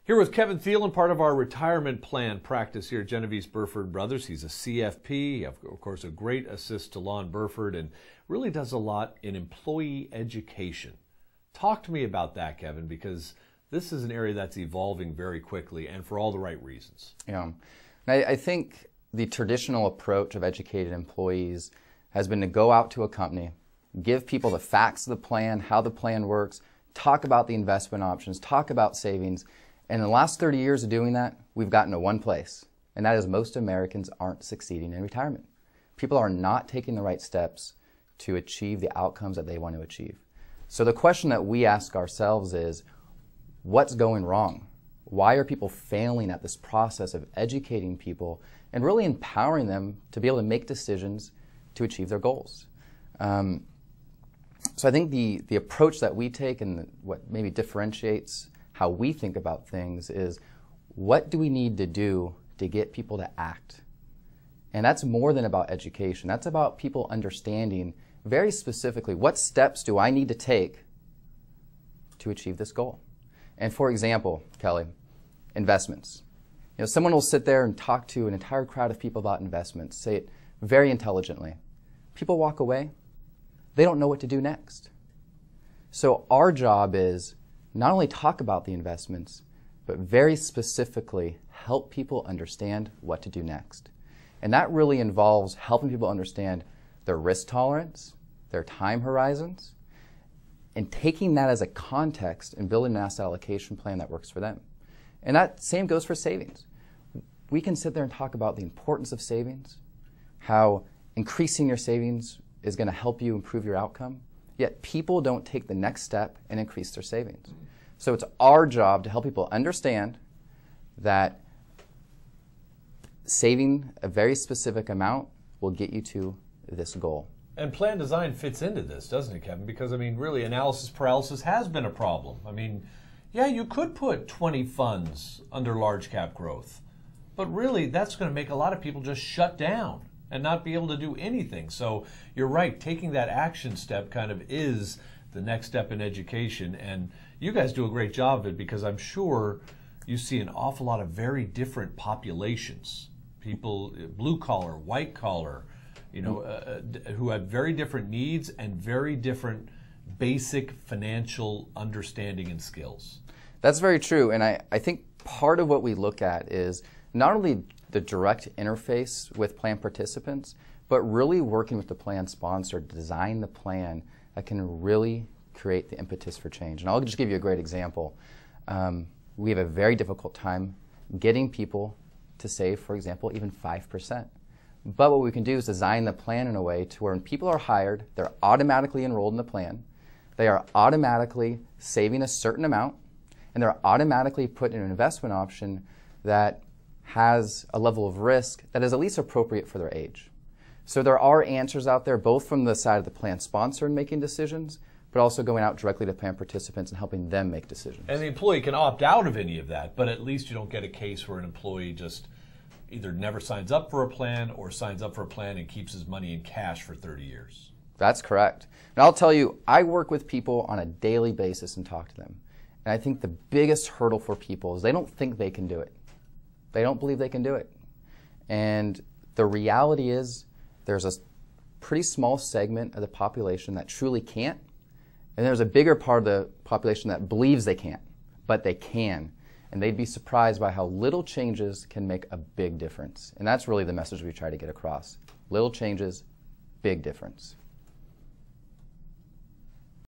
Here with Kevin Thelen, part of our retirement plan practice here at Genovese Burford Brothers. He's a CFP, of course, a great assist to Lon Burford, and really does a lot in employee education. Talk to me about that, Kevin, because this is an area that's evolving very quickly and for all the right reasons. Yeah, I think the traditional approach of educated employees has been to go out to a company, give people the facts of the plan, how the plan works, talk about the investment options, talk about savings. And in the last 30 years of doing that, we've gotten to one place, and that is most Americans aren't succeeding in retirement. People are not taking the right steps to achieve the outcomes that they want to achieve. So the question that we ask ourselves is, what's going wrong? Why are people failing at this process of educating people and really empowering them to be able to make decisions to achieve their goals? So I think the approach that we take and what maybe differentiates how we think about things is, what do we need to do to get people to act? And that's more than about education. That's about people understanding very specifically, what steps do I need to take to achieve this goal? And for example, Kelly, investments. You know, someone will sit there and talk to an entire crowd of people about investments, say it very intelligently. People walk away. They don't know what to do next. So our job is not only talk about the investments, but very specifically help people understand what to do next. And that really involves helping people understand their risk tolerance, their time horizons, and taking that as a context and building an asset allocation plan that works for them. And that same goes for savings. We can sit there and talk about the importance of savings, how increasing your savings is going to help you improve your outcome, yet people don't take the next step and increase their savings. So it's our job to help people understand that saving a very specific amount will get you to this goal. And plan design fits into this, doesn't it, Kevin? Because, I mean, really, analysis paralysis has been a problem. I mean, yeah, you could put 20 funds under large cap growth, but really that's going to make a lot of people just shut down and not be able to do anything. So you're right, taking that action step kind of is the next step in education, and you guys do a great job of it, because I'm sure you see an awful lot of very different populations, people, blue collar, white collar, you know, who have very different needs and very different basic financial understanding and skills. That's very true, and I think part of what we look at is not only the direct interface with plan participants, but really working with the plan sponsor to design the plan that can really create the impetus for change. And I'll just give you a great example. We have a very difficult time getting people to save, for example, even 5%. But what we can do is design the plan in a way to where when people are hired, they're automatically enrolled in the plan, they are automatically saving a certain amount, and they're automatically put in an investment option that has a level of risk that is at least appropriate for their age. So there are answers out there, both from the side of the plan sponsor in making decisions, but also going out directly to plan participants and helping them make decisions. And the employee can opt out of any of that, but at least you don't get a case where an employee just either never signs up for a plan or signs up for a plan and keeps his money in cash for 30 years. That's correct. And I'll tell you, I work with people on a daily basis and talk to them. And I think the biggest hurdle for people is they don't think they can do it. They don't believe they can do it. And the reality is there's a pretty small segment of the population that truly can't, and there's a bigger part of the population that believes they can't, but they can. And they'd be surprised by how little changes can make a big difference. And that's really the message we try to get across. Little changes, big difference.